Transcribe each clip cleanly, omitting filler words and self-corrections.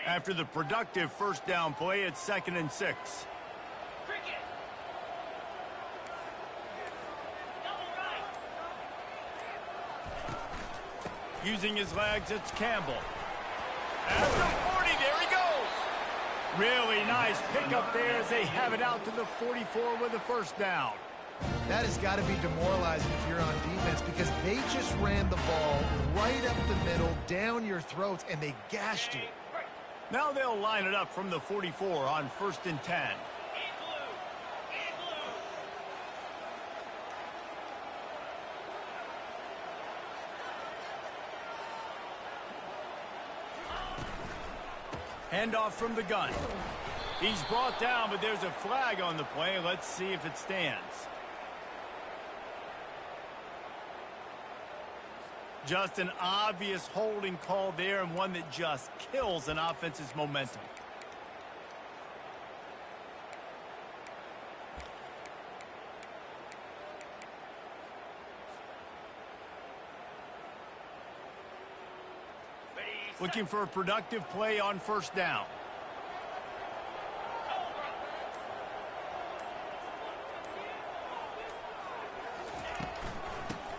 After the productive first down play, it's 2nd and 6. Using his legs, it's Campbell. At the 40, there he goes. Really nice pickup there as they have it out to the 44 with a first down. That has got to be demoralizing if you're on defense because they just ran the ball right up the middle, down your throats, and they gashed you. Now they'll line it up from the 44 on 1st and 10. Handoff from the gun. He's brought down, but there's a flag on the play. Let's see if it stands. Just an obvious holding call there, and one that just kills an offense's momentum. Looking for a productive play on first down.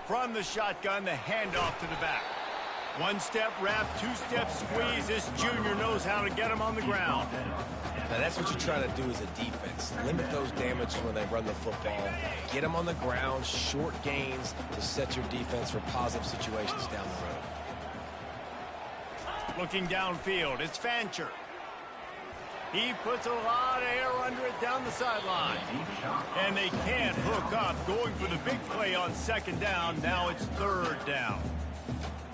From the shotgun, the handoff to the back. One step wrap, two-step squeeze. This junior knows how to get him on the ground. Now that's what you try to do as a defense. Limit those damages when they run the football. Get them on the ground, short gains to set your defense for positive situations down the road. Looking downfield, it's Fancher. He puts a lot of air under it down the sideline. And they can't hook up, going for the big play on 2nd down. Now it's 3rd down.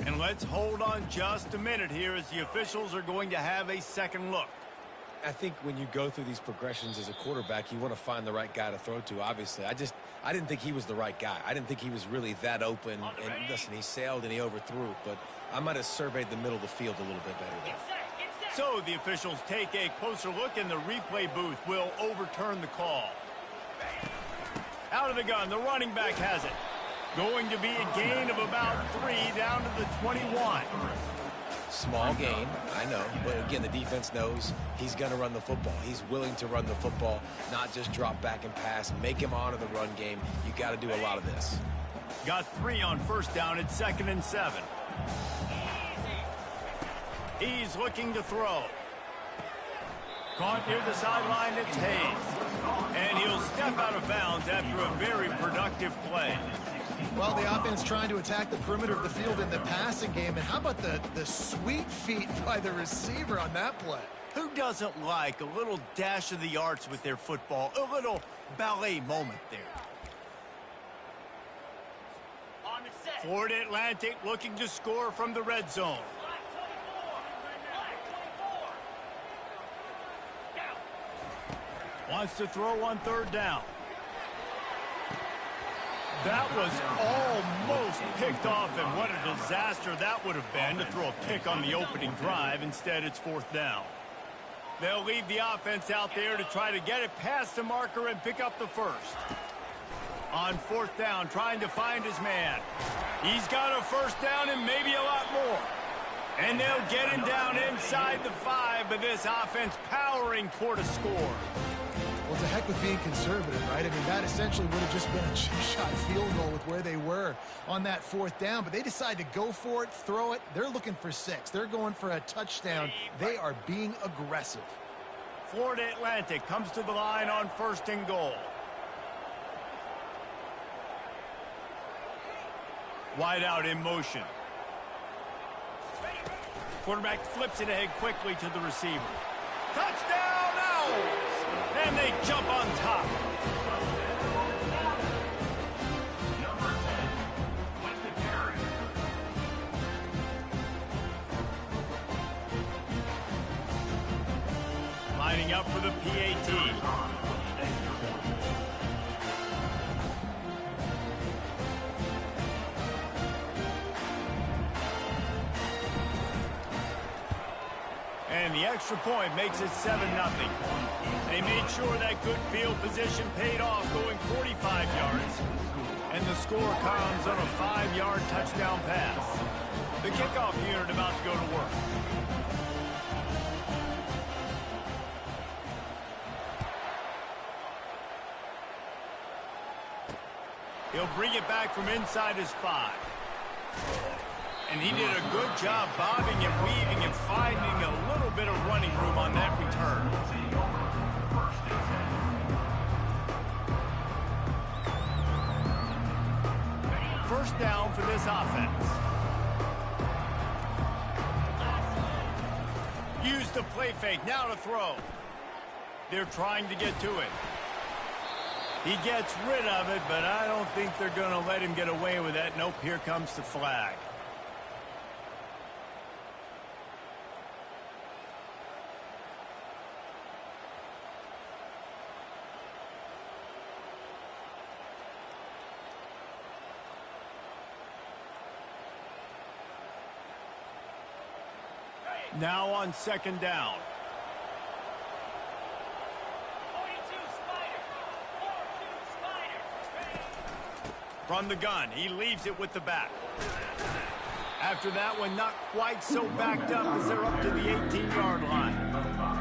And let's hold on just a minute here as the officials are going to have a second look. I think when you go through these progressions as a quarterback, you want to find the right guy to throw to, obviously. I didn't think he was the right guy. I didn't think he was really that open. And listen, he sailed and he overthrew it, but I might have surveyed the middle of the field a little bit better there. So the officials take a closer look, and the replay booth will overturn the call. Out of the gun, the running back has it. Going to be a gain of about 3 down to the 21. Small gain, I know, but again, the defense knows he's going to run the football. He's willing to run the football, not just drop back and pass, make him honor the run game. You got to do a lot of this. Got 3 on first down at 2nd and 7. He's looking to throw. Caught near the sideline, it's Hayes. And he'll step out of bounds after a very productive play. Well, the offense trying to attack the perimeter of the field in the passing game. And how about the sweet feet by the receiver on that play? Who doesn't like a little dash of the arts with their football? A little ballet moment there. Florida Atlantic looking to score from the red zone. Wants to throw on 3rd down. That was almost picked off, and what a disaster that would have been to throw a pick on the opening drive. Instead, it's 4th down. They'll leave the offense out there to try to get it past the marker and pick up the first. On 4th down, trying to find his man. He's got a first down and maybe a lot more. And they'll get him down inside the 5, but this offense powering toward a score. Well, to heck with being conservative, right? I mean, that essentially would have just been a chip-shot field goal with where they were on that 4th down. But they decide to go for it, throw it. They're looking for 6. They're going for a touchdown. They are being aggressive. Florida Atlantic comes to the line on 1st and goal. Wide out in motion. Quarterback flips it ahead quickly to the receiver. Touchdown Owls! And they jump on top. Lining up for the PAT. And the extra point makes it 7-0. They made sure that good field position paid off, going 45 yards. And the score comes on a 5-yard touchdown pass. The kickoff unit about to go to work. He'll bring it back from inside his 5. And he did a good job bobbing and weaving and finding a little bit of running room on that return. First down for this offense. Use the play fake. Now to throw. They're trying to get to it. He gets rid of it, but I don't think they're going to let him get away with that. Nope, here comes the flag. Now on second down. From the gun, he leaves it with the back. After that one, not quite so backed up as they're up to the 18-yard line.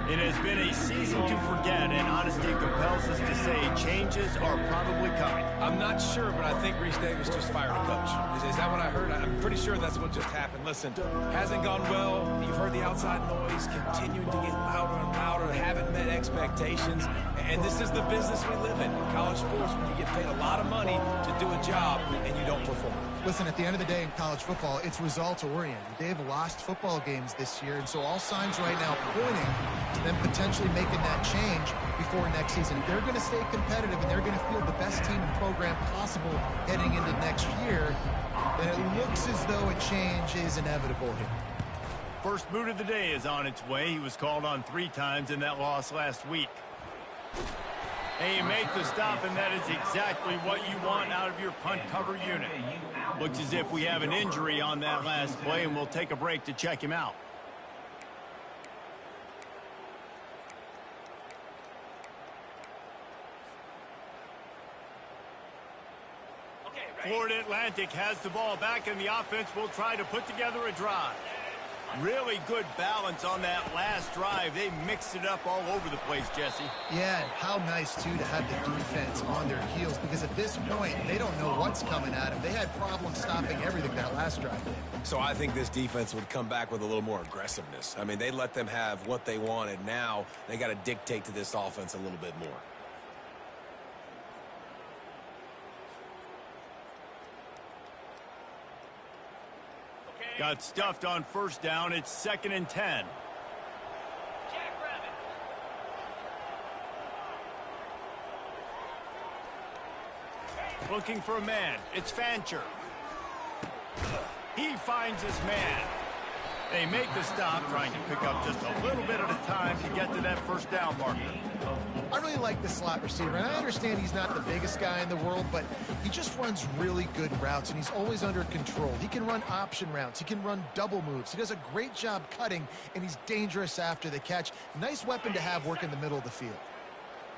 It has been a season to forget, and honesty compels us to say changes are probably coming. I'm not sure, but I think Reese Davis just fired a coach. Is that what I heard? I'm pretty sure that's what just happened. Listen, hasn't gone well. You've heard the outside noise, continuing to get louder and louder, haven't met expectations. And this is the business we live in college sports, when you get paid a lot of money to do a job and you don't perform. Listen, at the end of the day in college football, it's results-oriented. They've lost football games this year, and so all signs right now pointing to them potentially making that change before next season. If they're going to stay competitive and they're going to field the best team and program possible heading into next year, then it looks as though a change is inevitable here. First boot of the day is on its way. He was called on 3 times in that loss last week. And you make the stop, and that is exactly what you want out of your punt cover unit. Looks as if we have an injury on that last play, and we'll take a break to check him out. Florida Atlantic has the ball back, and the offense will try to put together a drive. Really good balance on that last drive. They mixed it up all over the place, Jesse. Yeah, and how nice, too, to have the defense on their heels, because at this point, they don't know what's coming at them. They had problems stopping everything that last drive did. So I think this defense would come back with a little more aggressiveness. I mean, they let them have what they wanted. Now they got to dictate to this offense a little bit more. Got stuffed on first down. It's 2nd and 10. Looking for a man. It's Fancher. He finds his man. They make the stop, trying to pick up just a little bit at a time to get to that first down marker. I really like the slot receiver, and I understand he's not the biggest guy in the world, but he just runs really good routes, and he's always under control. He can run option routes. He can run double moves. He does a great job cutting, and he's dangerous after the catch. Nice weapon to have work in the middle of the field.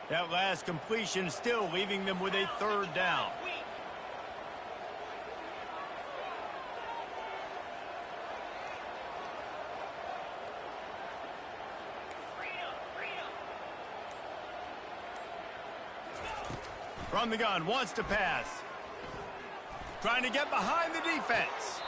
That last completion still leaving them with a 3rd down. From the gun, wants to pass. Trying to get behind the defense.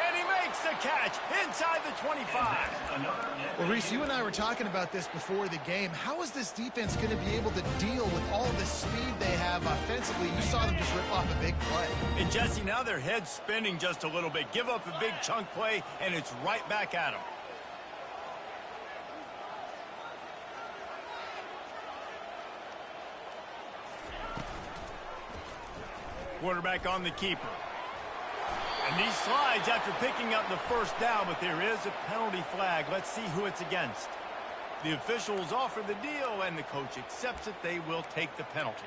And he makes the catch inside the 25. Well, Reese, you and I were talking about this before the game. How is this defense going to be able to deal with all the speed they have offensively? You saw them just rip off a big play. And, Jesse, now their head's spinning just a little bit. Give up a big chunk play, and it's right back at them. Quarterback on the keeper. And he slides after picking up the first down, but there is a penalty flag. Let's see who it's against. The officials offer the deal, and the coach accepts it. They will take the penalty.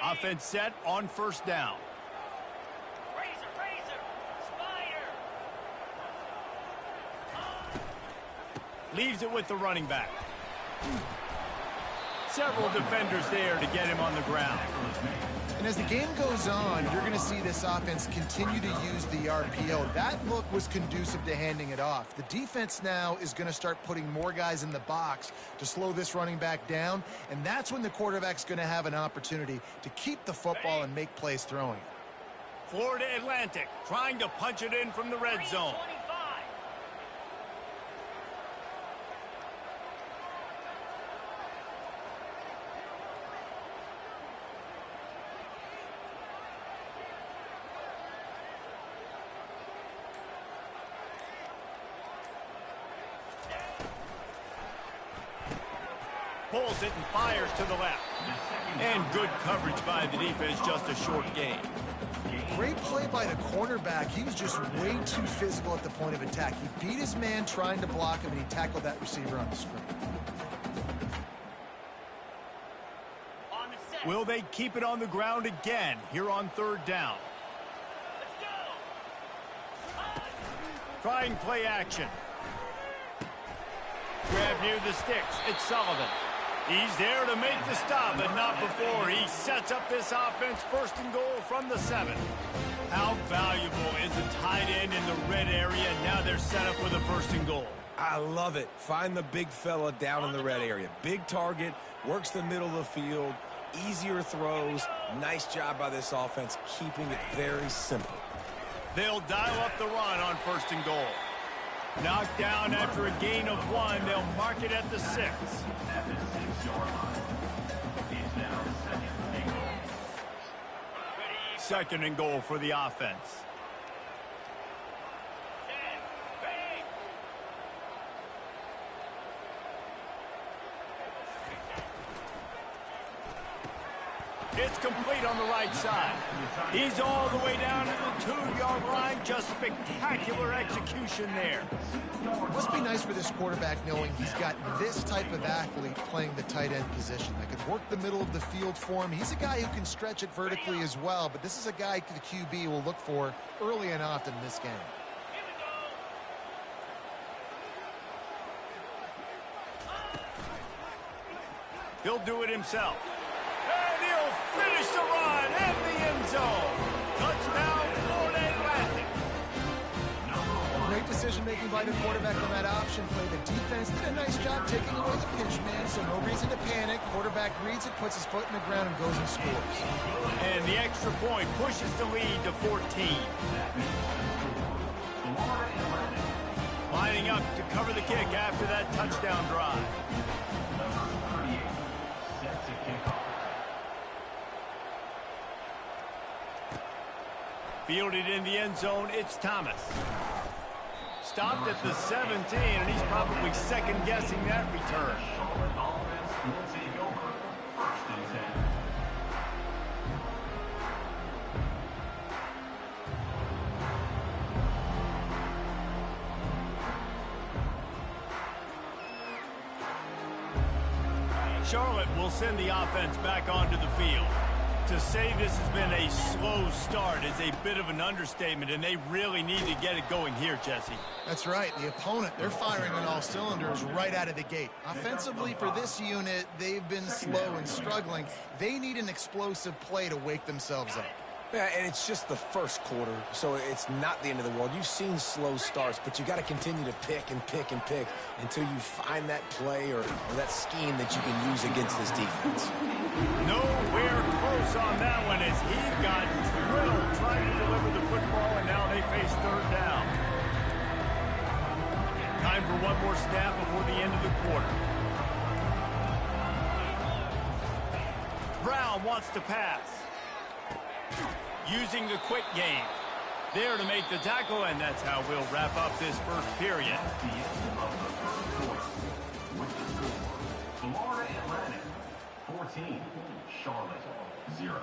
Offense set on first down. Leaves it with the running back. Several defenders there to get him on the ground. And as the game goes on, you're going to see this offense continue to use the RPO. That look was conducive to handing it off. The defense now is going to start putting more guys in the box to slow this running back down, and that's when the quarterback's going to have an opportunity to keep the football and make plays throwing it. Florida Atlantic trying to punch it in from the red zone. Pulls it and fires to the left. And good coverage by the defense, just a short gain. Great play by the cornerback. He was just way too physical at the point of attack. He beat his man trying to block him, and he tackled that receiver on the screen. Will they keep it on the ground again here on third down? Trying play action. Grab near the sticks. It's Sullivan. He's there to make the stop, but not before. He sets up this offense first and goal from the 7. How valuable is a tight end in the red area? Now they're set up with a first and goal. I love it. Find the big fella down in the red area. Big target, works the middle of the field, easier throws. Nice job by this offense, keeping it very simple. They'll dial up the run on first and goal. Knocked down after a gain of 1. They'll mark it at the 6. Second and goal for the offense. It's complete on the right side. He's all the way down to the 2-yard line. Just spectacular execution there. Must be nice for this quarterback knowing he's got this type of athlete playing the tight end position that could work the middle of the field for him. He's a guy who can stretch it vertically as well, but this is a guy the QB will look for early and often in this game. He'll do it himself. And he'll finish the run in the end zone. Touchdown, Florida Atlantic. Great decision-making by the quarterback on that option play. The defense did a nice job taking away the pinch man, so no reason to panic. Quarterback reads it, puts his foot in the ground, and goes and scores. And the extra point pushes the lead to 14. Lining up to cover the kick after that touchdown drive. Fielded in the end zone, it's Thomas. Stopped at the 17, and he's probably second-guessing that return. Charlotte will send the offense back onto the field. To say this has been a slow start is a bit of an understatement, and they really need to get it going here, Jesse. That's right. The opponent, they're firing on all cylinders right out of the gate. Offensively, for this unit, they've been slow and struggling. They need an explosive play to wake themselves up. Yeah, and it's just the first quarter, so it's not the end of the world. You've seen slow starts, but you got to continue to pick and pick and pick until you find that play or that scheme that you can use against this defense. Nowhere close on that one as he got drilled trying to deliver the football, and now they face third down. Time for one more snap before the end of the quarter. Brown wants to pass. Using the quick game. There to make the tackle, and that's how we'll wrap up this first period. Florida Atlantic 14, Charlotte 0.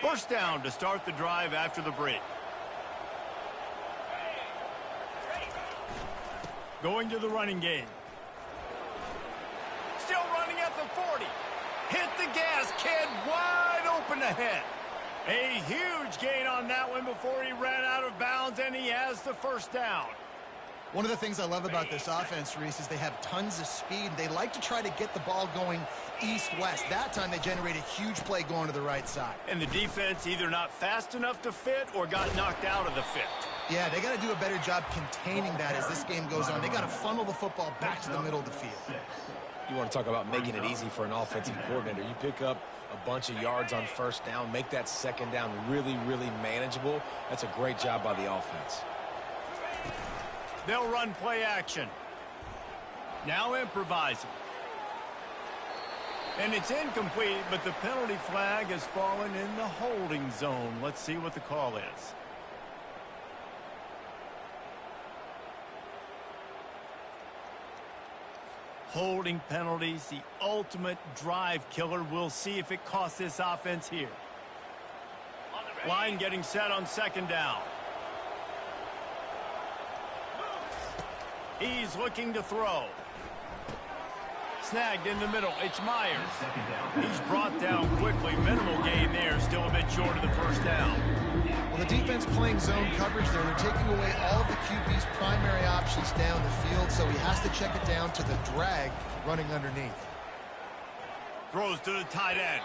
First down to start the drive after the break. Going to the running game. Still running at the 40. Hit the gas, kid. Wide open ahead. A huge gain on that one before he ran out of bounds, and he has the first down. One of the things I love about this offense, Reese, is they have tons of speed. They like to try to get the ball going east-west. That time they generated a huge play going to the right side. And the defense either not fast enough to fit or got knocked out of the fit. Yeah, they got to do a better job containing that as this game goes on. They got to funnel the football back to the middle of the field. You want to talk about making it easy for an offensive coordinator. You pick up a bunch of yards on first down, make that second down really, really manageable. That's a great job by the offense. They'll run play action. Now improvising. And it's incomplete, but the penalty flag has fallen in the holding zone. Let's see what the call is. Holding penalties, the ultimate drive killer. We'll see if it costs this offense here. Line getting set on second down. He's looking to throw. Snagged in the middle. It's Myers. He's brought down quickly. Minimal gain there. Still a bit short of the first down. Well, the defense playing zone coverage there. They're taking away all of the QB's primary options down the field, so he has to check it down to the drag running underneath. Throws to the tight end.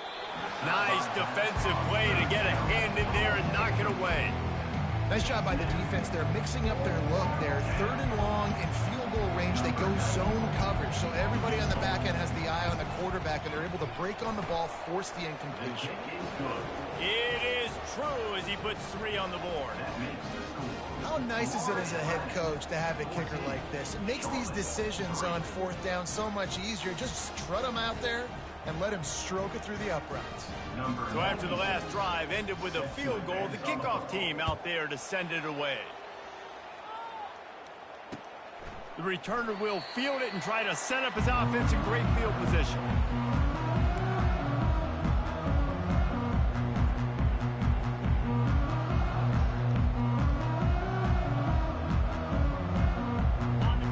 Nice defensive play to get a hand in there and knock it away. Nice job by the defense. They're mixing up their look. They're third and long in field goal range. They go zone coverage, so everybody on the back end has the eye on the quarterback, and they're able to break on the ball, force the incompletion. It is true as he puts 3 on the board. How nice is it as a head coach to have a kicker like this? It makes these decisions on fourth down so much easier. Just strut him out there and let him stroke it through the uprights. So after the last drive ended with a field goal, the kickoff team out there to send it away. The returner will field it and try to set up his offense in great field position.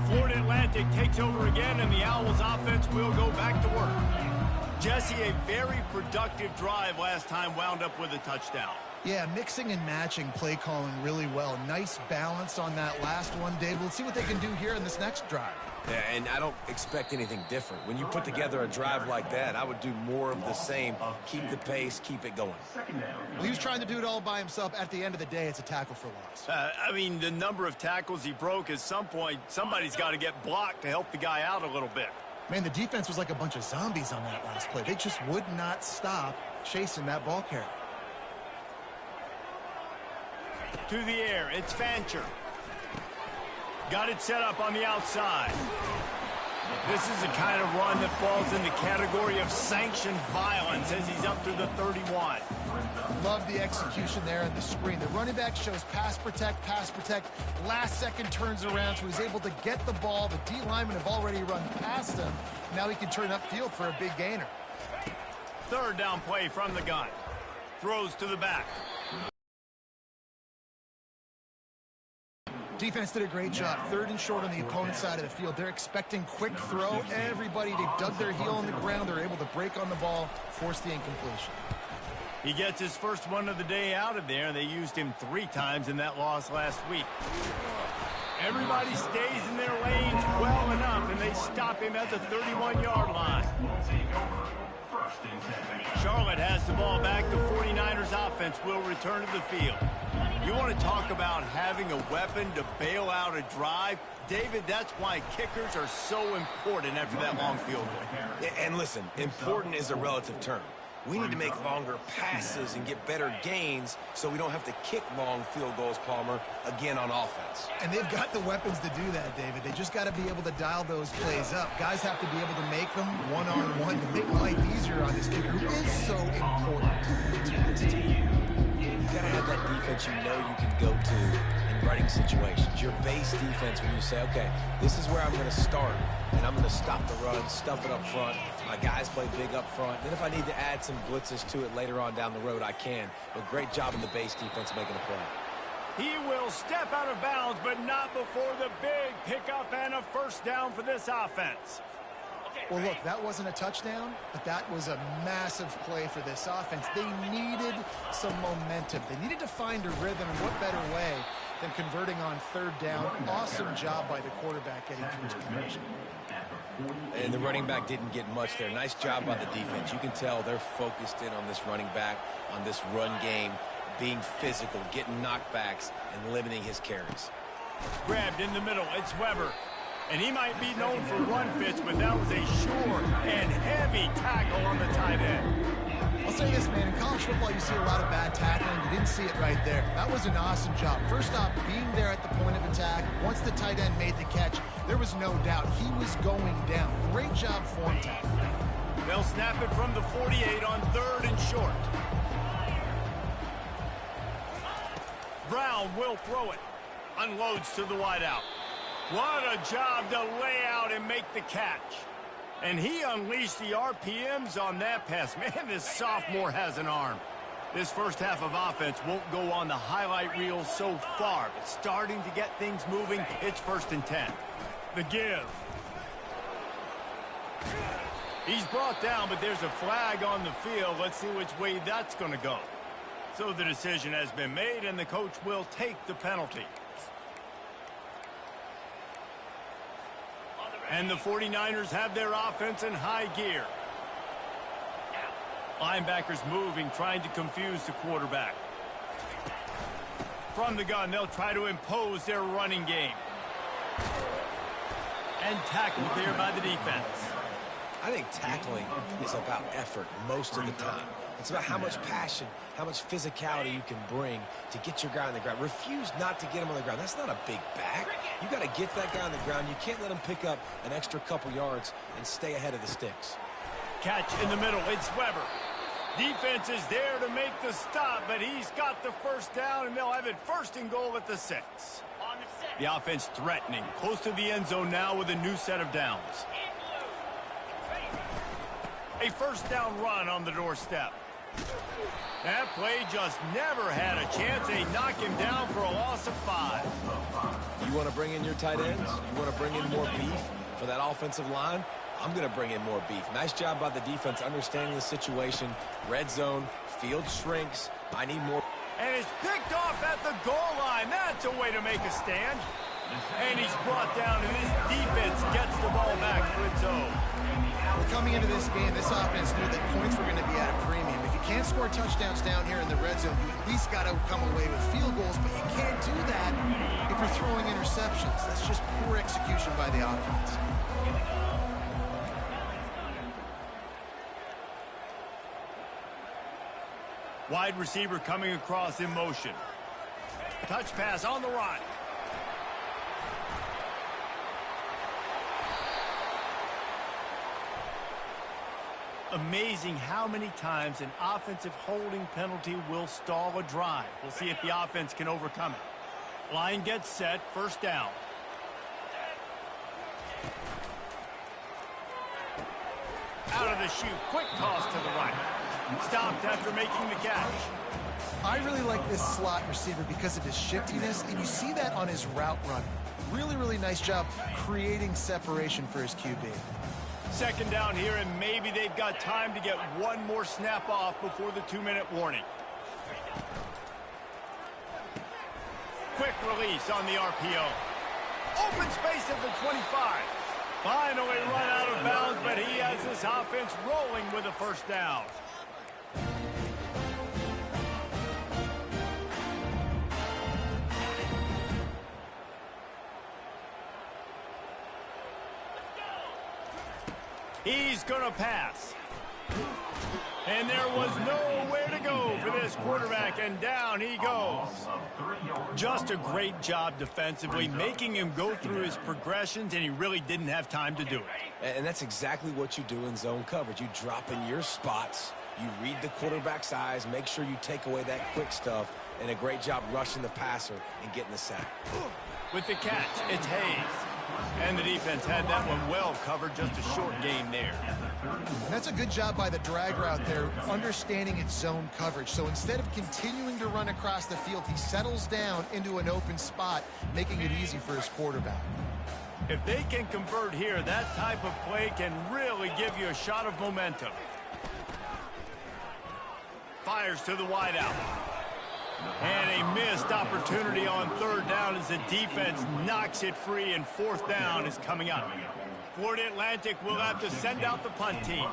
Florida Atlantic takes over again, and the Owls offense will go back to work. Jesse, a very productive drive last time wound up with a touchdown. Yeah, mixing and matching play calling really well. Nice balance on that last one, Dave. Let's see what they can do here in this next drive. Yeah, and I don't expect anything different. When you put together a drive like that, I would do more of the same. Keep the pace, keep it going. Well, he was trying to do it all by himself. At the end of the day, it's a tackle for loss. I mean, the number of tackles he broke, at some point, somebody's got to get blocked to help the guy out a little bit. Man, the defense was like a bunch of zombies on that last play. They just would not stop chasing that ball carrier. To the air, it's Fancher. Got it set up on the outside. This is the kind of run that falls in the category of sanctioned violence as he's up to the 31. Love the execution there on the screen. The running back shows pass protect, last second turns around, so he's able to get the ball. The D linemen have already run past him. Now he can turn upfield for a big gainer. Third down play from the gun. Throws to the back. Defense did a great job. Third and short on the opponent's side of the field. They're expecting quick throw. Everybody, they dug their heel on the ground. They're able to break on the ball, force the incompletion. He gets his first one of the day out of there. They used him 3 times in that loss last week. Everybody stays in their lanes well enough, and they stop him at the 31-yard line. Charlotte has the ball back. The 49ers offense will return to the field. You want to talk about having a weapon to bail out a drive? David, that's why kickers are so important after that long field goal. And listen, important is a relative term. We need to make longer passes and get better gains so we don't have to kick long field goals, Palmer, again on offense. And they've got the weapons to do that, David. They just got to be able to dial those plays up. Guys have to be able to make them one-on-one to make life easier on this kicker, who is so important to this team. You got to have that defense you know you can go to in running situations. Your base defense when you say, okay, this is where I'm going to start, and I'm going to stop the run, stuff it up front. My guys play big up front. Then if I need to add some blitzes to it later on down the road, I can. But great job in the base defense making a play. He will step out of bounds, but not before the big pickup and a first down for this offense. Well, look, that wasn't a touchdown, but that was a massive play for this offense. They needed some momentum. They needed to find a rhythm, and what better way than converting on third down. Awesome job by the quarterback getting through his progression. And the running back didn't get much there. Nice job by the defense. You can tell they're focused in on this running back, on this run game, being physical, getting knockbacks, and limiting his carries. Grabbed in the middle. It's Weber. And he might be known for run fits, but that was a sure and heavy tackle on the tight end. I'll say this, man. In college football, you see a lot of bad tackling. You didn't see it right there. That was an awesome job. First off, being there at the point of attack. Once the tight end made the catch, there was no doubt he was going down. Great job form tackle. They'll snap it from the 48 on 3rd and short. Brown will throw it. Unloads to the wideout. What a job to lay out and make the catch. And he unleashed the RPMs on that pass. Man, this sophomore has an arm. This first half of offense won't go on the highlight reel so far, but starting to get things moving. It's 1st and 10. The give. He's brought down, but there's a flag on the field. Let's see which way that's going to go. So the decision has been made, and the coach will take the penalty. And the 49ers have their offense in high gear. Linebackers moving, trying to confuse the quarterback. From the gun, they'll try to impose their running game. And tackled there by the defense. I think tackling is about effort most of the time. It's about how much passion, how much physicality you can bring to get your guy on the ground. Refuse not to get him on the ground. That's not a big back. You got to get that guy on the ground. You can't let him pick up an extra couple yards and stay ahead of the sticks. Catch in the middle. It's Weber. Defense is there to make the stop, but he's got the first down, and they'll have it 1st and goal at the 6. The offense threatening. Close to the end zone now with a new set of downs. A 1st down run on the doorstep. That play just never had a chance. They knock him down for a loss of 5. You want to bring in your tight ends? You want to bring in more beef for that offensive line? I'm going to bring in more beef. Nice job by the defense understanding the situation. Red zone, field shrinks. I need more. And it's picked off at the goal line. That's a way to make a stand. And he's brought down, and this defense gets the ball back for its own. Well, coming into this game, this offense knew that points were going to be at a premium. If you can't score touchdowns down here in the red zone, you at least got to come away with field goals, but you can't do that if you're throwing interceptions. That's just poor execution by the offense. Wide receiver coming across in motion. Touch pass on the run. Amazing how many times an offensive holding penalty will stall a drive. We'll see if the offense can overcome it. Line gets set, 1st down. Out of the chute, quick toss to the right. Stopped after making the catch. I really like this slot receiver because of his shiftiness, and you see that on his route run. Really, really nice job creating separation for his QB. 2nd down here, and maybe they've got time to get one more snap off before the 2-minute warning. Quick release on the RPO. Open space at the 25. Finally run out of bounds, but he has this offense rolling with a 1st down. He's going to pass. And there was nowhere to go for this quarterback, and down he goes. Just a great job defensively, making him go through his progressions, and he really didn't have time to do it. And that's exactly what you do in zone coverage. You drop in your spots, you read the quarterback's eyes, make sure you take away that quick stuff, and a great job rushing the passer and getting the sack. With the catch, it's Hayes. And the defense had that one well covered, just a short gain there. And that's a good job by the drag route there, understanding its zone coverage. So instead of continuing to run across the field, he settles down into an open spot, making it easy for his quarterback. If they can convert here, that type of play can really give you a shot of momentum. Fires to the wideout. And a missed opportunity on third down as the defense knocks it free, and fourth down is coming up. Florida Atlantic will have to send out the punt team.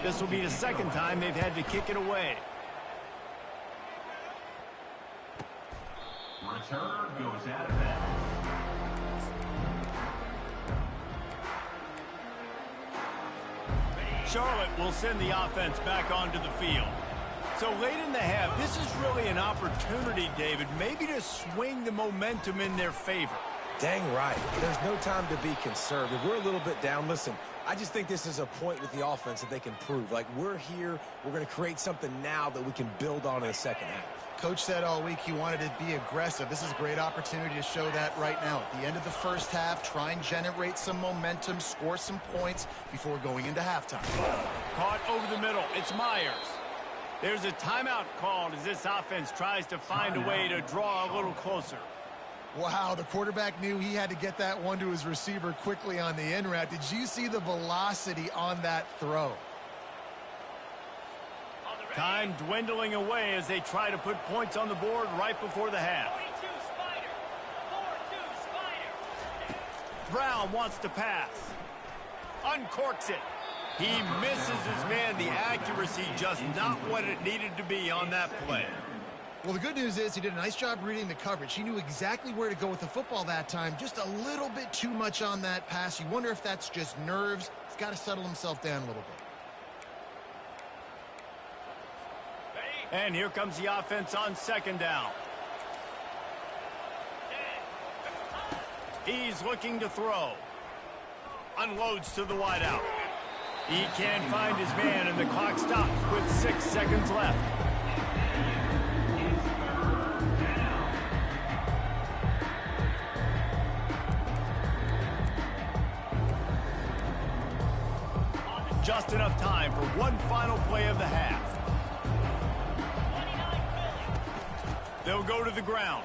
This will be the second time they've had to kick it away. Return goes out of bounds. Charlotte will send the offense back onto the field. So late in the half, this is really an opportunity, David, maybe to swing the momentum in their favor. Dang right. There's no time to be conservative. We're a little bit down. Listen, I just think this is a point with the offense that they can prove. Like, we're here, we're going to create something now that we can build on in the second half. Coach said all week he wanted to be aggressive. This is a great opportunity to show that right now. At the end of the first half, try and generate some momentum, score some points before going into halftime. Caught over the middle. It's Myers. There's a timeout called as this offense tries to find a way to draw a little closer. Wow, the quarterback knew he had to get that one to his receiver quickly on the in route. Did you see the velocity on that throw? Time dwindling away as they try to put points on the board right before the half. Brown wants to pass. Uncorks it. He misses his man. The accuracy just not what it needed to be on that play. Well, the good news is he did a nice job reading the coverage. He knew exactly where to go with the football that time. Just a little bit too much on that pass. You wonder if that's just nerves. He's got to settle himself down a little bit. And here comes the offense on second down. He's looking to throw. Unloads to the wideout. He can't find his man, and the clock stops with 6 seconds left. Just enough time for one final play of the half. They'll go to the ground.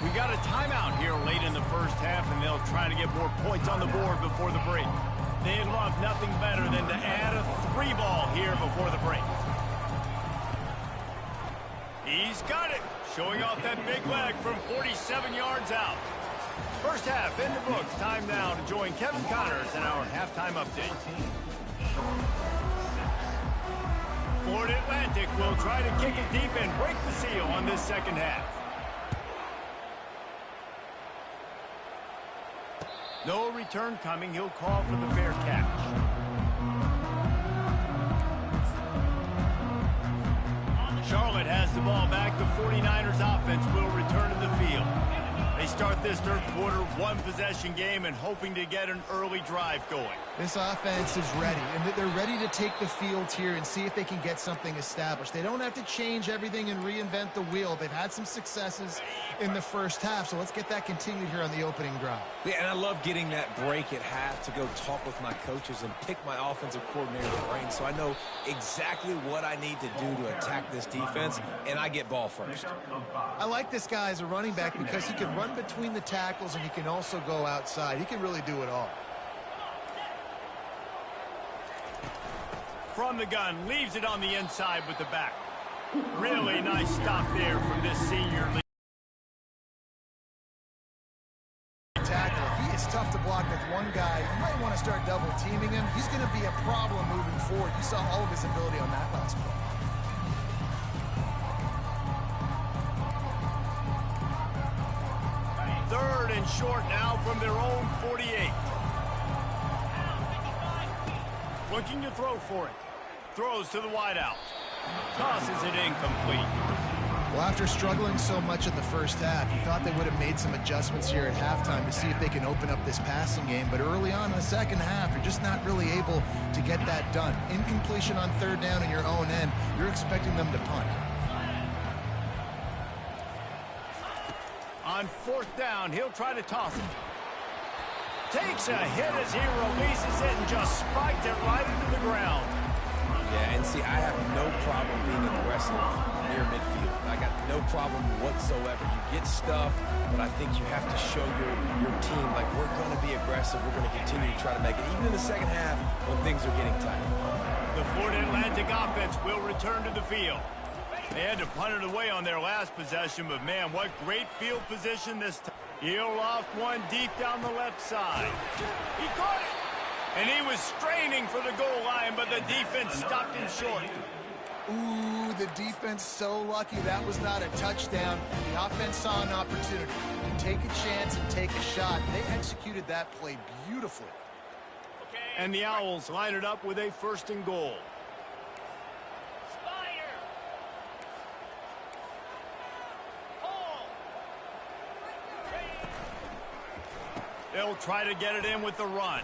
We got a timeout here late in the first half, and they'll try to get more points on the board before the break. They'd love nothing better than to add a 3-ball here before the break. He's got it, showing off that big leg from 47 yards out. First half in the books. Time now to join Kevin Connors in our halftime update. Florida Atlantic will try to kick it deep and break the seal on this second half. No return coming. He'll call for the fair catch. Charlotte has the ball back. The 49ers offense will return to the field. They start this third quarter, one-possession game, and hoping to get an early drive going. This offense is ready, and they're ready to take the field here and see if they can get something established. They don't have to change everything and reinvent the wheel. They've had some successes in the first half, so let's get that continued here on the opening drive. Yeah, and I love getting that break at half to go talk with my coaches and pick my offensive coordinator's brain so I know exactly what I need to do to attack this defense, and I get ball first. I like this guy as a running back because he can run between the tackles and he can also go outside. He can really do it all. From the gun, leaves it on the inside with the back. Really nice stop there from this senior league tackle. He is tough to block with one guy. You might want to start double teaming him. He's going to be a problem moving forward. You saw all of his ability on that last play. Third and short now from their own 48. Looking to throw for it. Throws to the wideout. Tosses it incomplete. Well, after struggling so much in the first half, you thought they would have made some adjustments here at halftime to see if they can open up this passing game. But early on in the second half, you're just not really able to get that done. Incompletion on third down in your own end, you're expecting them to punt. On fourth down, he'll try to toss it. Takes a hit as he releases it and just spiked it right into the ground. Yeah, and see, I have no problem being aggressive near midfield. I got no problem whatsoever. You get stuff, but I think you have to show your team, like, we're going to be aggressive. We're going to continue to try to make it, even in the second half when things are getting tight. The Florida Atlantic offense will return to the field. They had to punt it away on their last possession, but, man, what great field position this time. He'll loft one deep down the left side. He caught it! And he was straining for the goal line, but the defense stopped him short. Ooh, the defense so lucky that was not a touchdown. The offense saw an opportunity to take a chance and take a shot. They executed that play beautifully. And the Owls line it up with a 1st and goal. They'll try to get it in with the run.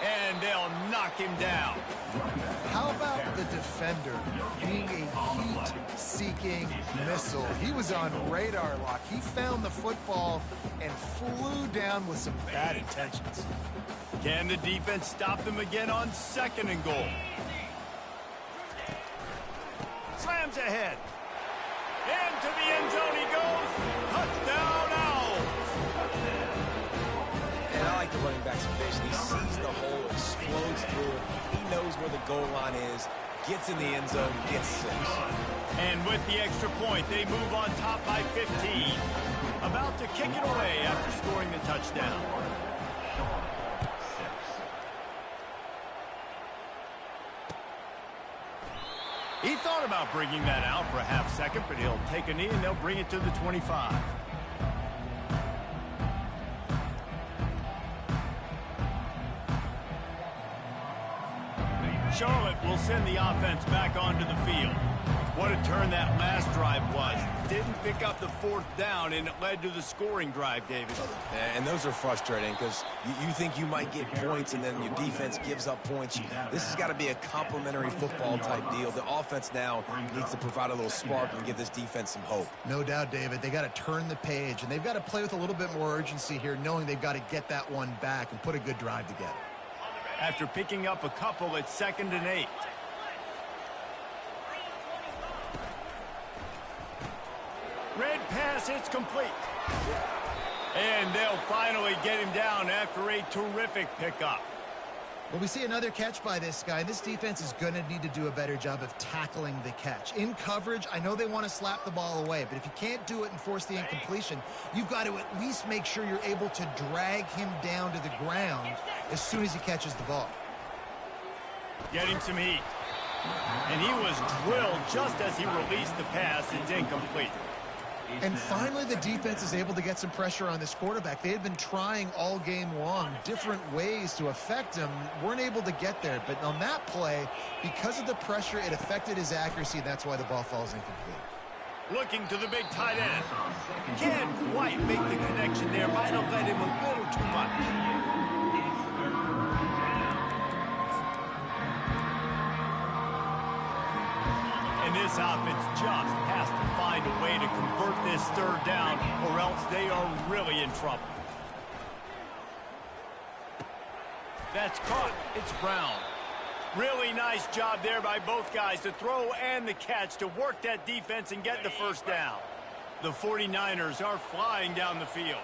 And they'll knock him down. How about the defender being a heat-seeking missile? He was on radar lock. He found the football and flew down with some bad intentions. Can the defense stop them again on 2nd and goal? Slams ahead. Into the end zone he goes. Touchdown, Owls. And I like the running back's vision. He sees the hole, explodes through it. He knows where the goal line is, gets in the end zone, gets 6. And with the extra point, they move on top by 15. About to kick it away after scoring the touchdown. He thought about bringing that out for a half second, but he'll take a knee and they'll bring it to the 25. Charlotte will send the offense back onto the field. What a turn that last drive was. Didn't pick up the 4th down, and it led to the scoring drive, David. And those are frustrating because you think you might get points and then your defense gives up points. This has got to be a complementary football type deal. The offense now needs to provide a little spark and give this defense some hope. No doubt, David. They got to turn the page, and they've got to play with a little bit more urgency here, knowing they've got to get that one back and put a good drive together. After picking up a couple, it's 2nd and 8. Red pass, it's complete. And they'll finally get him down after a terrific pickup. Well, we see another catch by this guy. This defense is going to need to do a better job of tackling the catch. In coverage, I know they want to slap the ball away, but if you can't do it and force the incompletion, you've got to at least make sure you're able to drag him down to the ground as soon as he catches the ball. Getting some heat. And he was drilled just as he released the pass. It's incomplete. And finally, the defense is able to get some pressure on this quarterback. They had been trying all game long different ways to affect him. Weren't able to get there. But on that play, because of the pressure, it affected his accuracy. And that's why the ball falls incomplete. Looking to the big tight end. Can't quite make the connection there. Might have led him a little too much. And this offense just has to find a way to convert this 3rd down, or else they are really in trouble. That's caught. It's Brown. Really nice job there by both guys to throw and the catch to work that defense and get the 1st down. The 49ers are flying down the field.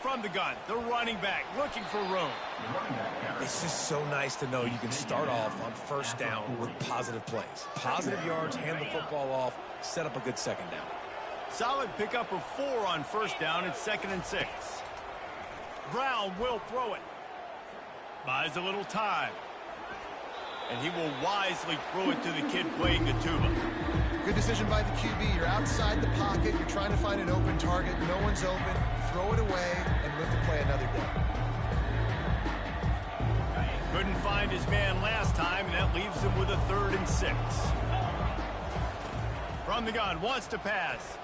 From the gun, the running back looking for room. It's just so nice to know you can start off on 1st down with positive plays. Positive yards, hand the football off, set up a good 2nd down. Solid pickup of 4 on 1st down. It's 2nd and 6. Brown will throw it. Buys a little time. And he will wisely throw it to the kid playing the tuba. Good decision by the QB. You're outside the pocket. You're trying to find an open target. No one's open. Throw it away and live to play another day. Couldn't find his man last time, and that leaves him with a 3rd and 6. From the gun, wants to pass.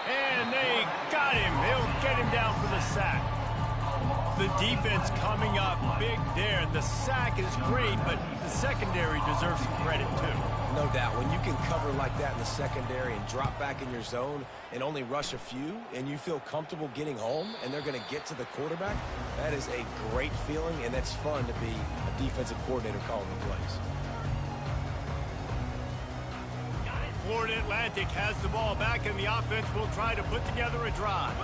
And they got him. They'll get him down for the sack. The defense coming up big there. The sack is great, but the secondary deserves some credit, too. No doubt. When you can cover like that in the secondary and drop back in your zone and only rush a few, and you feel comfortable getting home, and they're going to get to the quarterback, that is a great feeling, and that's fun to be a defensive coordinator calling the plays. Florida Atlantic has the ball back, and the offense will try to put together a drive.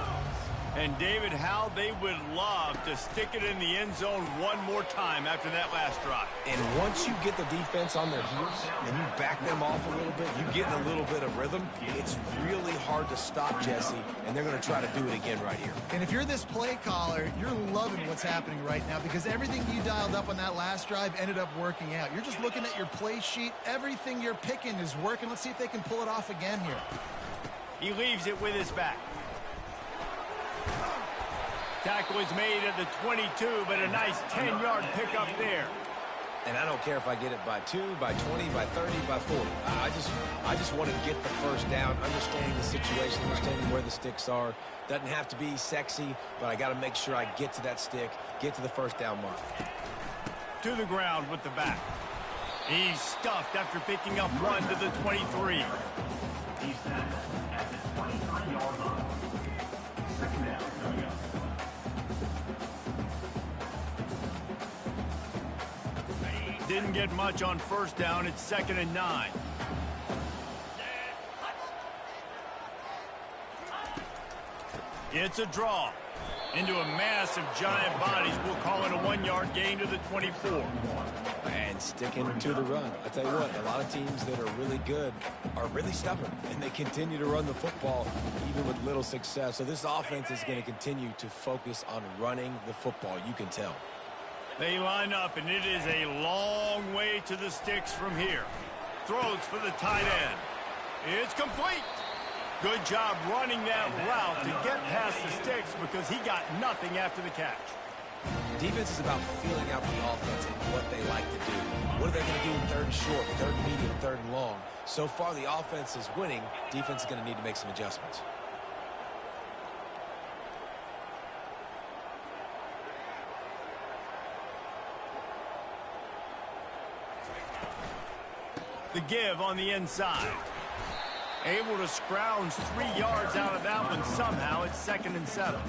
And, David, how they would love to stick it in the end zone one more time after that last drive. And once you get the defense on their heels and you back them off a little bit, you get in a little bit of rhythm, it's really hard to stop, Jesse, and they're going to try to do it again right here. And if you're this play caller, you're loving what's happening right now because everything you dialed up on that last drive ended up working out. You're just looking at your play sheet. Everything you're picking is working. Let's see if they can pull it off again here. He leaves it with his back. Tackle is made at the 22, but a nice 10-yard pickup there. And I don't care if I get it by 2, by 20, by 30, by 40. I just want to get the first down, understanding the situation, understanding where the sticks are. Doesn't have to be sexy, but I got to make sure I get to that stick, get to the first down mark. To the ground with the back. He's stuffed after picking up one to the 23. He's tackled at the 23-yard line. Second down coming up. Didn't get much on first down. It's 2nd and 9. It's a draw into a mass of giant bodies. We'll call it a 1-yard gain to the 24. And sticking to the run. I tell you what, a lot of teams that are really good are really stubborn, and they continue to run the football even with little success. So this offense is going to continue to focus on running the football. You can tell. They line up, and it is a long way to the sticks from here. Throws for the tight end. It's complete. Good job running that route to get past the sticks because he got nothing after the catch. Defense is about feeling out the offense and what they like to do. What are they going to do in 3rd and short, 3rd and medium, 3rd and long? So far, the offense is winning. Defense is going to need to make some adjustments. The give on the inside. Able to scrounge 3 yards out of that one somehow. It's 2nd and 7.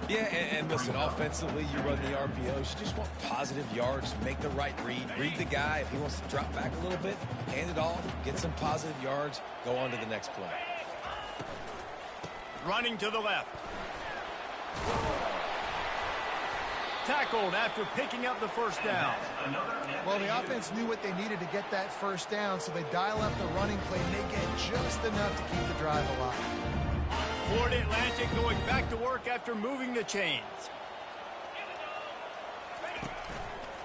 Yeah, and listen, offensively, you run the RPOs. You just want positive yards, make the right read. Read the guy. If he wants to drop back a little bit, hand it off, get some positive yards, go on to the next play. Running to the left. Tackled after picking up the first down. Well, the offense knew what they needed to get that first down, so they dial up the running play, and they get just enough to keep the drive alive. Florida Atlantic going back to work after moving the chains.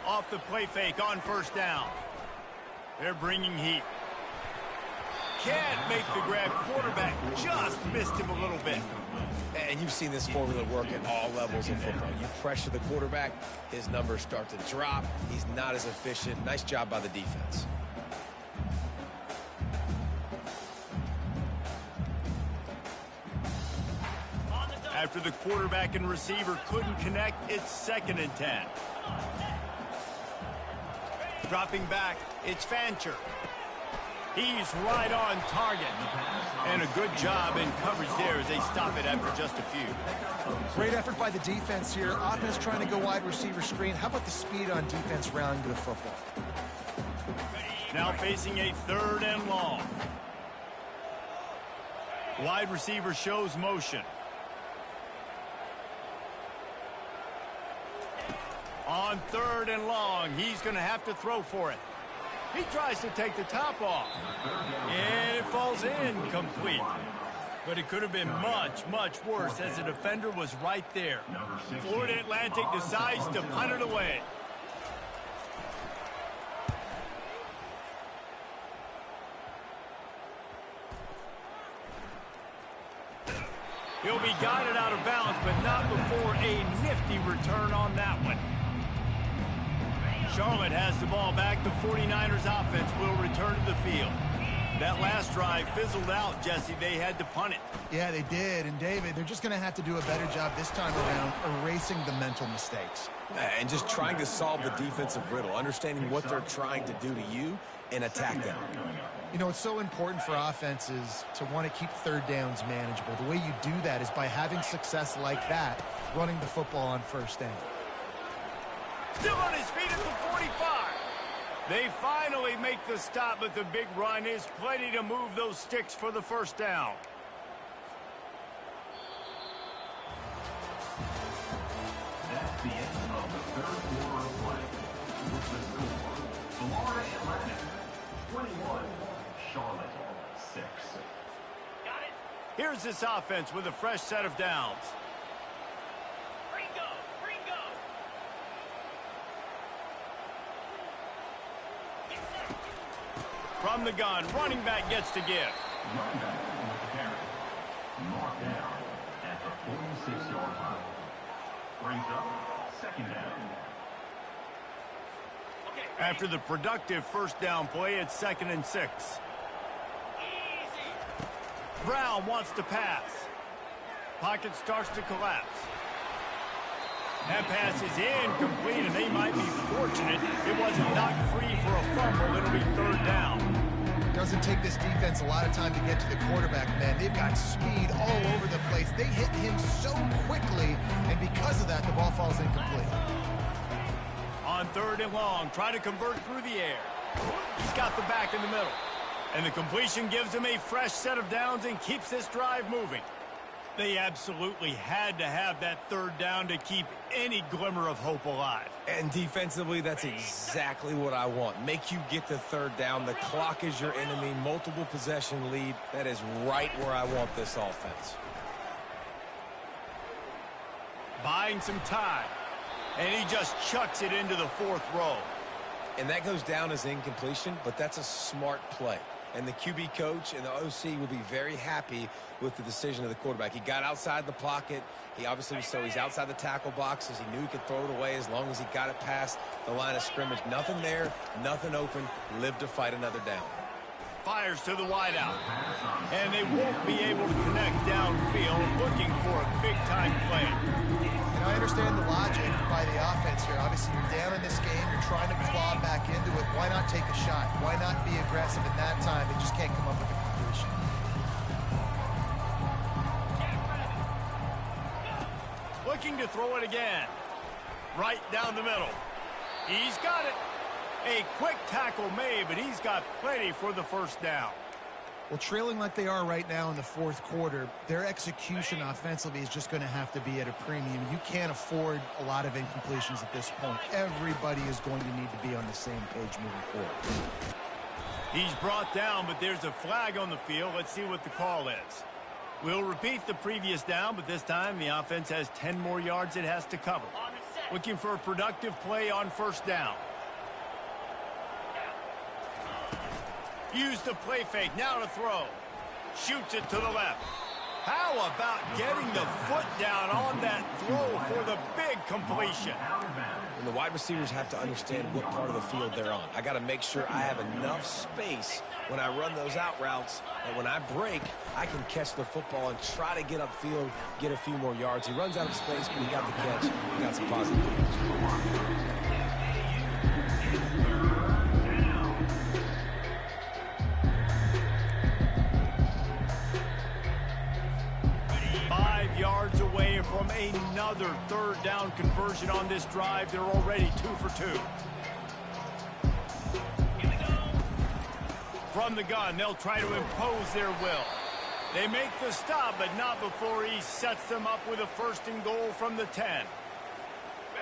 Off the play fake on first down. They're bringing heat. Can't make the grab. Quarterback just missed him a little bit. And you've seen this formula work at all levels of football. You pressure the quarterback, his numbers start to drop. He's not as efficient. Nice job by the defense. After the quarterback and receiver couldn't connect, it's 2nd and 10. Dropping back, it's Fancher. He's right on target. And a good job in coverage there as they stop it after just a few. Great effort by the defense here. Offense trying to go wide receiver screen. How about the speed on defense rounding to the football? Now facing a 3rd and long. Wide receiver shows motion. On 3rd and long, he's going to have to throw for it. He tries to take the top off. And it falls in complete. But it could have been much, much worse as the defender was right there. Florida Atlantic decides to punt it away. He'll be guided out of bounds, but not before a nifty return on that one. Charlotte has the ball back. The 49ers offense will return to the field. That last drive fizzled out, Jesse. They had to punt it. Yeah, they did. And, David, they're just going to have to do a better job this time around erasing the mental mistakes. And just trying to solve the defensive riddle, understanding what they're trying to do to you and attack them. You know, it's so important for offenses to want to keep third downs manageable. The way you do that is by having success like that, running the football on first down. Still on his feet at the 45. They finally make the stop, but the big run is plenty to move those sticks for the first down. That's the end of the third quarter of play. With the score, Florida Atlantic 21, Charlotte 6. Got it. Here's this offense with a fresh set of downs. From the gun, running back gets to give. Running back with the carry. Marked down at the 46-yard line. Brings up second down. After the productive first down play, it's 2nd and 6. Brown wants to pass. Pocket starts to collapse. That pass is incomplete, and they might be fortunate it wasn't knocked free for a fumble. It'll be 3rd down. Doesn't take this defense a lot of time to get to the quarterback, man. They've got speed all over the place. They hit him so quickly, and because of that, the ball falls incomplete. On 3rd and long, try to convert through the air. He's got the back in the middle. And the completion gives him a fresh set of downs and keeps this drive moving. They absolutely had to have that 3rd down to keep any glimmer of hope alive. And defensively, that's exactly what I want. Make you get the 3rd down. The clock is your enemy. Multiple possession lead. That is right where I want this offense. Buying some time. And he just chucks it into the 4th row. And that goes down as incompletion, but that's a smart play. And the QB coach and the OC will be very happy with the decision of the quarterback. He got outside the pocket. He obviously was he's outside the tackle boxes. He knew he could throw it away as long as he got it past the line of scrimmage. Nothing there, nothing open. Live to fight another down. Fires to the wideout. And they won't be able to connect downfield, looking for a big-time play. And I understand the logic by the offense here. Obviously, you're down in this game. You're trying to claw back into it. Why not take a shot? Why not be aggressive at that time? They just can't come up with a completion. Looking to throw it again. Right down the middle. He's got it. A quick tackle made, but he's got plenty for the first down. Well, trailing like they are right now in the 4th quarter, their execution offensively is just going to have to be at a premium. You can't afford a lot of incompletions at this point. Everybody is going to need to be on the same page moving forward. He's brought down, but there's a flag on the field. Let's see what the call is. We'll repeat the previous down, but this time the offense has 10 more yards it has to cover. Looking for a productive play on first down. Use the play fake, now to throw. Shoots it to the left. How about getting the foot down on that throw for the big completion? And the wide receivers have to understand what part of the field they're on. I got to make sure I have enough space when I run those out routes that when I break, I can catch the football and try to get upfield, get a few more yards. He runs out of space, but he got the catch. He got some positive yards. 5 yards away from another 3rd down conversion on this drive. They're already 2 for 2. From the gun, they'll try to impose their will. They make the stop, but not before he sets them up with a 1st and goal from the 10.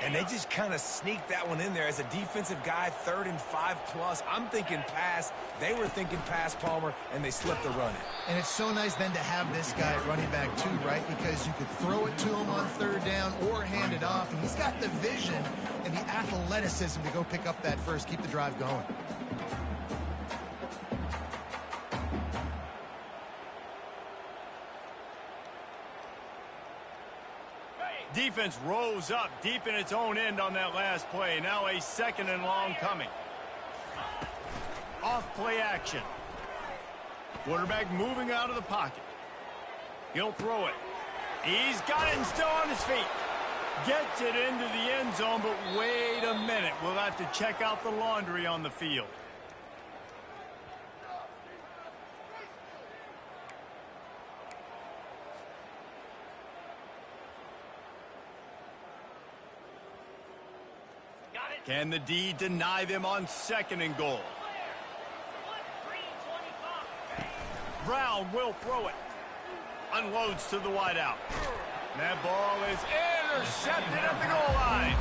And they just kind of sneaked that one in there. As a defensive guy, 3rd and 5+. I'm thinking pass. They were thinking pass, Palmer, and they slipped the run in. And it's so nice then to have this guy running back too, right? Because you could throw it to him on 3rd down or hand it off. And he's got the vision and the athleticism to go pick up that first, keep the drive going. Defense rose up deep in its own end on that last play. Now a 2nd and long coming. Off play action. Quarterback moving out of the pocket. He'll throw it. He's got it and still on his feet. Gets it into the end zone, but wait a minute. We'll have to check out the laundry on the field. Can the D deny them on 2nd and goal? Brown will throw it. Unloads to the wideout. That ball is intercepted at the goal line.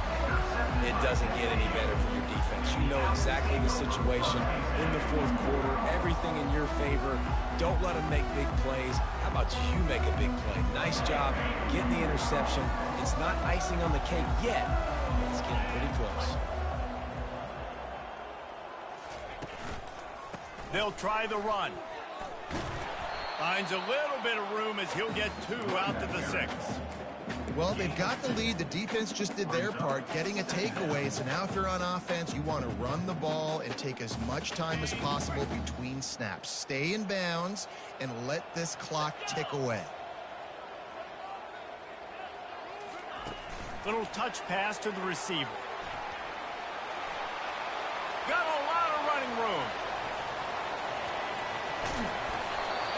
It doesn't get any better for your defense. You know exactly the situation in the 4th quarter. Everything in your favor. Don't let them make big plays. How about you make a big play? Nice job getting the interception. It's not icing on the cake yet. It's getting pretty close. They'll try the run. Finds a little bit of room as he'll get 2 out to the 6. Well, they've got the lead. The defense just did their part, getting a takeaway. So now if you're on offense, you want to run the ball and take as much time as possible between snaps. Stay in bounds and let this clock tick away. Little touch pass to the receiver. Got a lot of running room.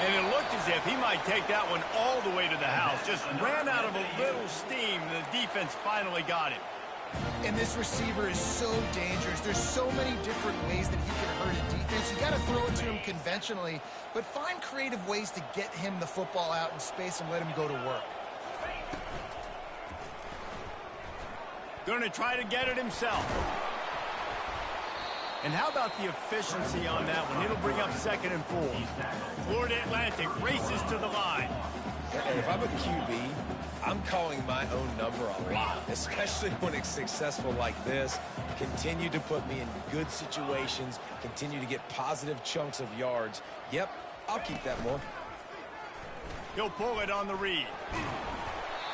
And it looked as if he might take that one all the way to the house. Just ran out of a little steam. The defense finally got him. And this receiver is so dangerous. There's so many different ways that he can hurt a defense. You got to throw it to him conventionally, but find creative ways to get him the football out in space and let him go to work. Going to try to get it himself. And how about the efficiency on that one? It'll bring up 2nd and 4. Florida Atlantic races to the line. And if I'm a QB, I'm calling my own number a lot, especially when it's successful like this. Continue to put me in good situations. Continue to get positive chunks of yards. Yep, I'll keep that more. He'll pull it on the read.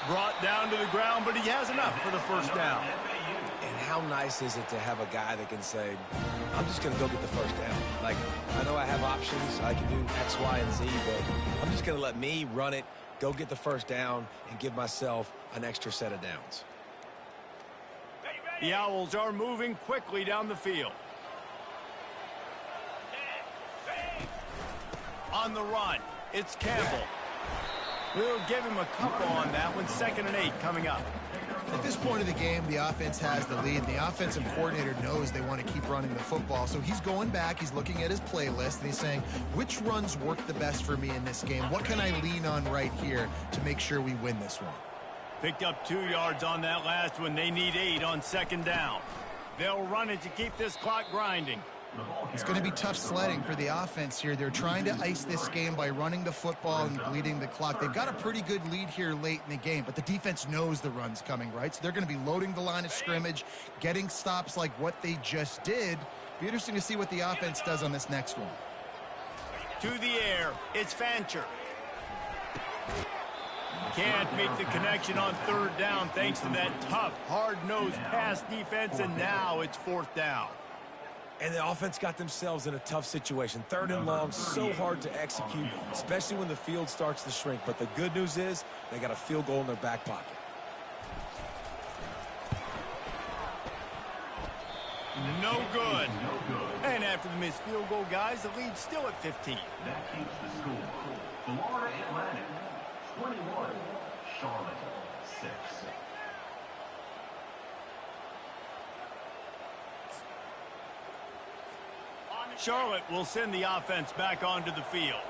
Brought down to the ground, but he has enough for the 1st down. And how nice is it to have a guy that can say, I'm just going to go get the 1st down. Like, I know I have options. I can do X, Y, and Z, but I'm just going to let me run it, go get the 1st down, and give myself an extra set of downs. The Owls are moving quickly down the field. On the run, it's Campbell. We'll give him a couple on that one. 2nd and 8 coming up. At this point of the game, the offense has the lead. The offensive coordinator knows they want to keep running the football. So he's going back, he's looking at his playlist, and he's saying, which runs work the best for me in this game? What can I lean on right here to make sure we win this one? Picked up 2 yards on that last one. They need 8 on 2nd down. They'll run it to keep this clock grinding. It's going to be tough sledding for the offense here. They're trying to ice this game by running the football and bleeding the clock. They've got a pretty good lead here late in the game, but the defense knows the run's coming, right? So they're going to be loading the line of scrimmage, getting stops like what they just did. Be interesting to see what the offense does on this next one. To the air, it's Fancher. Can't make the connection on 3rd down thanks to that tough, hard-nosed pass defense, and now it's 4th down. And the offense got themselves in a tough situation. 3rd and long, so hard to execute, especially when the field starts to shrink. But the good news is they got a field goal in their back pocket. No good. And after the missed field goal, guys, the lead's still at 15. That keeps the score. Florida Atlantic 21, Charlotte 6. Charlotte will send the offense back onto the field.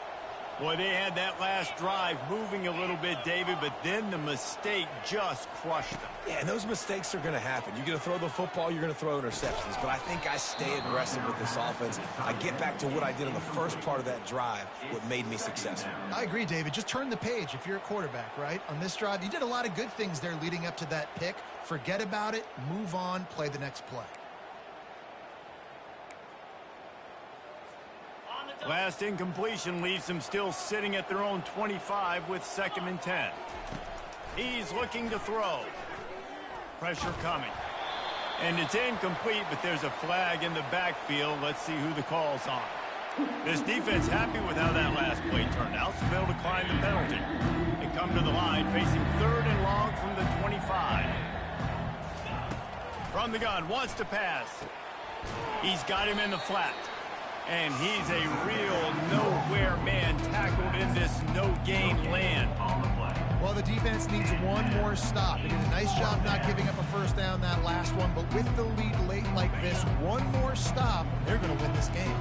Boy, they had that last drive moving a little bit, David, but then the mistake just crushed them. Yeah, and those mistakes are going to happen. You're going to throw the football, you're going to throw interceptions. But I think I stay aggressive with this offense. I get back to what I did on the first part of that drive, what made me successful. I agree, David. Just turn the page if you're a quarterback, right? On this drive, you did a lot of good things there leading up to that pick. Forget about it, move on, play the next play. Last incompletion leaves them still sitting at their own 25 with 2nd and 10. He's looking to throw. Pressure coming. And it's incomplete, but there's a flag in the backfield. Let's see who the call's on. This defense happy with how that last play turned out, so they'll decline the penalty. They come to the line facing 3rd and long from the 25. From the gun, wants to pass. He's got him in the flat. And he's a real nowhere man tackled in this no-game land. Well, the defense needs one more stop. They did a nice job not giving up a first down that last one, but with the lead late like this, one more stop, they're going to win this game.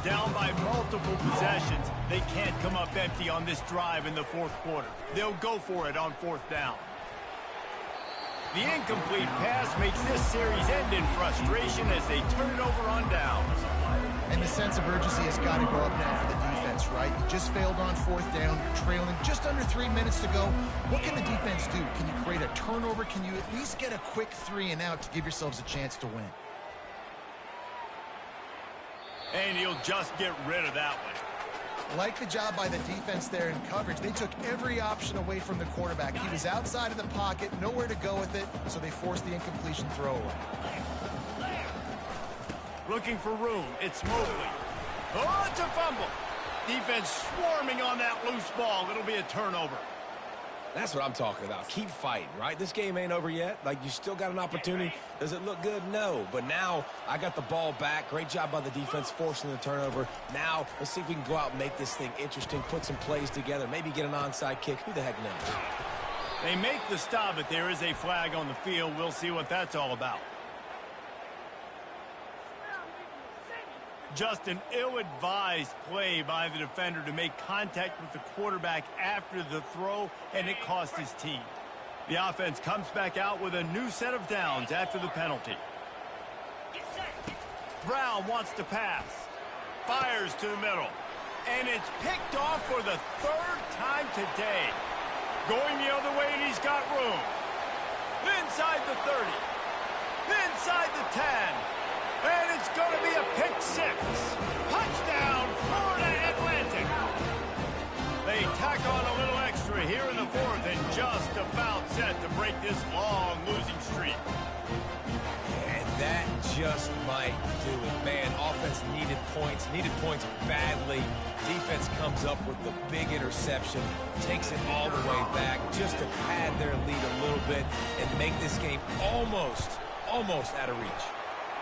Down by multiple possessions, they can't come up empty on this drive in the 4th quarter. They'll go for it on 4th down. The incomplete pass makes this series end in frustration as they turn it over on downs. And the sense of urgency has got to go up now for the defense, right? You just failed on 4th down. You're trailing just under 3 minutes to go. What can the defense do? Can you create a turnover? Can you at least get a quick 3 and out to give yourselves a chance to win? And he'll just get rid of that one. Like the job by the defense there in coverage. They took every option away from the quarterback. He was outside of the pocket, nowhere to go with it, so they forced the incompletion throwaway. Looking for room. It's Mobley. Oh, it's a fumble. Defense swarming on that loose ball. It'll be a turnover. That's what I'm talking about. Keep fighting, right? This game ain't over yet. Like, you still got an opportunity. Does it look good? No. But now I got the ball back. Great job by the defense forcing the turnover. Now let's see if we can go out and make this thing interesting, put some plays together, maybe get an onside kick. Who the heck knows? They make the stop, but there is a flag on the field. We'll see what that's all about. Just an ill-advised play by the defender to make contact with the quarterback after the throw, and it cost his team. The offense comes back out with a new set of downs after the penalty. Brown wants to pass. Fires to the middle. And it's picked off for the 3rd time today. Going the other way, and he's got room. Inside the 30. Inside the 10. And it's going to be a pick 6. Touchdown, Florida Atlantic. They tack on a little extra here in the 4th and just about set to break this long losing streak. And that just might do it. Man, offense needed points badly. Defense comes up with the big interception, takes it all the way back just to pad their lead a little bit and make this game almost out of reach.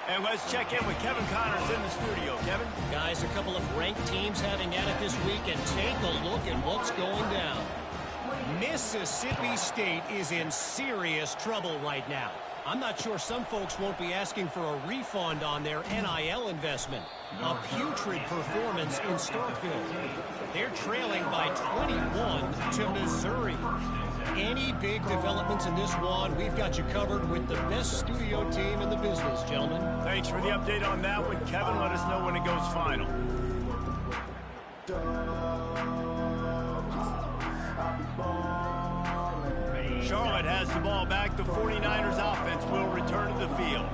And let's check in with Kevin Connors in the studio. Kevin? Guys, a couple of ranked teams having at it this week, and take a look at what's going down. Mississippi State is in serious trouble right now. I'm not sure some folks won't be asking for a refund on their NIL investment. A putrid performance in Starkville. They're trailing by 21 to Missouri. Any big developments in this one, we've got you covered with the best studio team in the business, gentlemen. Thanks for the update on that one, Kevin. Let us know when it goes final. Charlotte has the ball back. The 49ers offense will return to the field.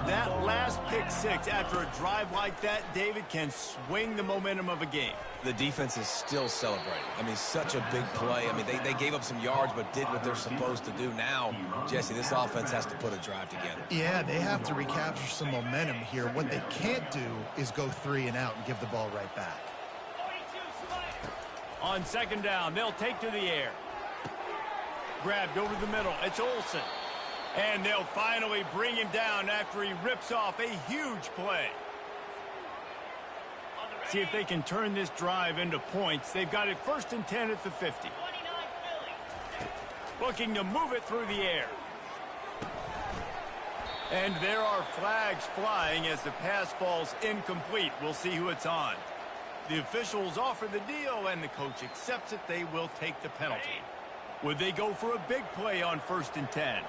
That last pick 6 after a drive like that, David, can swing the momentum of a game. The defense is still celebrating. I mean, such a big play. I mean, they gave up some yards but did what they're supposed to do. Now, Jesse, this offense has to put a drive together. Yeah, they have to recapture some momentum here. What they can't do is go 3 and out and give the ball right back. On 2nd down, they'll take to the air. Grabbed over the middle. It's Olsen. And they'll finally bring him down after he rips off a huge play. See if they can turn this drive into points. They've got it 1st and 10 at the 50. Looking to move it through the air. And there are flags flying as the pass falls incomplete. We'll see who it's on. The officials offer the deal, and the coach accepts it. They will take the penalty. Would they go for a big play on 1st and 10?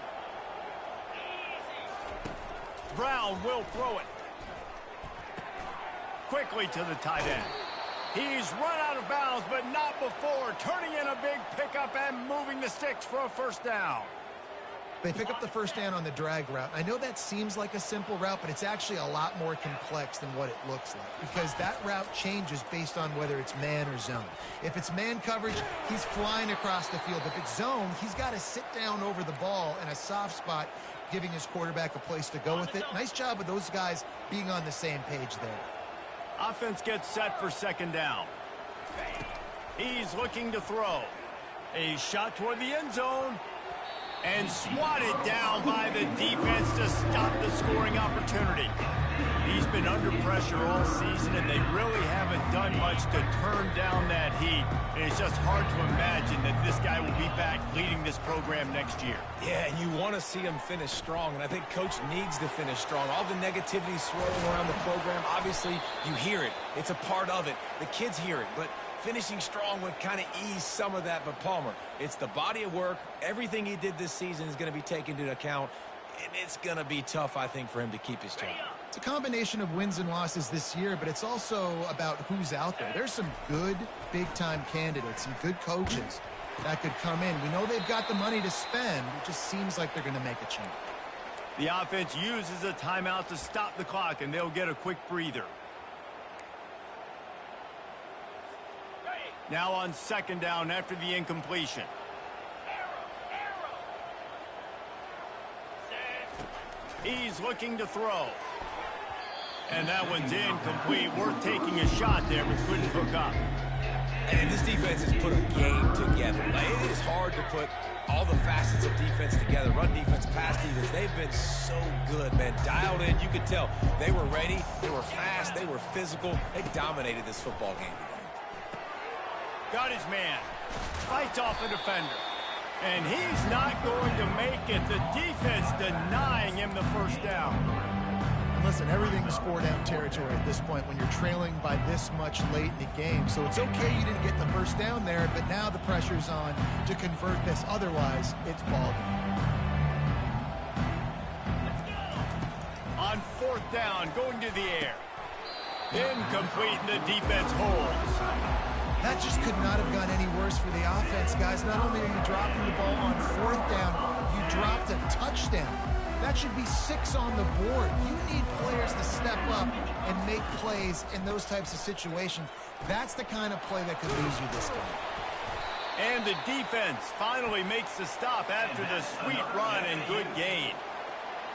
Brown will throw it. Quickly to the tight end. He's run out of bounds, but not before turning in a big pickup and moving the sticks for a 1st down. They pick up the 1st down on the drag route. I know that seems like a simple route, but it's actually a lot more complex than what it looks like, because that route changes based on whether it's man or zone. If it's man coverage, he's flying across the field. If it's zone, he's got to sit down over the ball in a soft spot, giving his quarterback a place to go with it. Nice job of those guys being on the same page there. Offense gets set for second down. He's looking to throw. A shot toward the end zone. And swatted down by the defense to stop the scoring opportunity. He's been under pressure all season, and they really haven't done much to turn down that heat. And it's just hard to imagine that this guy will be back leading this program next year. Yeah, and you want to see him finish strong, and I think Coach needs to finish strong. All the negativity swirling around the program, obviously, you hear it. It's a part of it. The kids hear it, but finishing strong would kind of ease some of that. But Palmer, it's the body of work. Everything he did this season is going to be taken into account, and it's going to be tough, I think, for him to keep his job. It's a combination of wins and losses this year, but it's also about who's out there. There's some good big-time candidates, some good coaches that could come in. We know they've got the money to spend. It just seems like they're going to make a change. The offense uses a timeout to stop the clock, and they'll get a quick breather. Now on second down after the incompletion. He's looking to throw. And that one's incomplete. Worth taking a shot there, but couldn't hook up. And this defense has put a game together. Like, it is hard to put all the facets of defense together. Run defense, pass defense. They've been so good, man. Dialed in. You could tell they were ready. They were fast. They were physical. They dominated this football game today. Got his man. Fights off a defender. And he's not going to make it. The defense denying him the first down. And listen, everything's four-down territory at this point when you're trailing by this much late in the game. So it's okay you didn't get the first down there, but now the pressure's on to convert this. Otherwise, it's ball game. On fourth down, going to the air. Incomplete, and the defense holds. That just could not have gone any worse for the offense, guys. Not only are you dropping the ball on fourth down, you dropped a touchdown. That should be 6 on the board. You need players to step up and make plays in those types of situations. That's the kind of play that could lose you this game. And the defense finally makes the stop after the sweet run and good gain.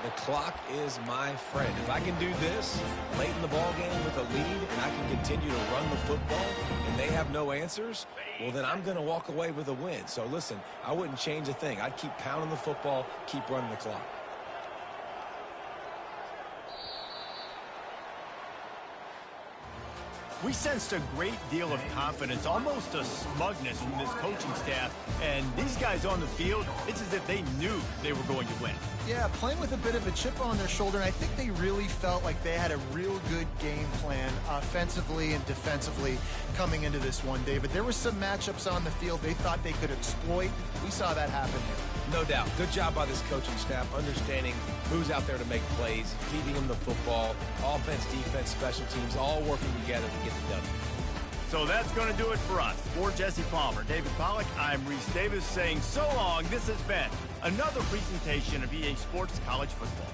The clock is my friend. If I can do this late in the ball game with a lead and I can continue to run the football and they have no answers, well, then I'm going to walk away with a win. So, listen, I wouldn't change a thing. I'd keep pounding the football, keep running the clock. We sensed a great deal of confidence, almost a smugness from this coaching staff. And these guys on the field, it's as if they knew they were going to win. Yeah, playing with a bit of a chip on their shoulder, and I think they really felt like they had a real good game plan offensively and defensively coming into this one, David. There were some matchups on the field they thought they could exploit. We saw that happen here. No doubt. Good job by this coaching staff, understanding who's out there to make plays, feeding them the football, offense, defense, special teams, all working together to get the W. So that's going to do it for us. For Jesse Palmer, David Pollack, I'm Reese Davis saying so long. This has been another presentation of EA Sports College Football.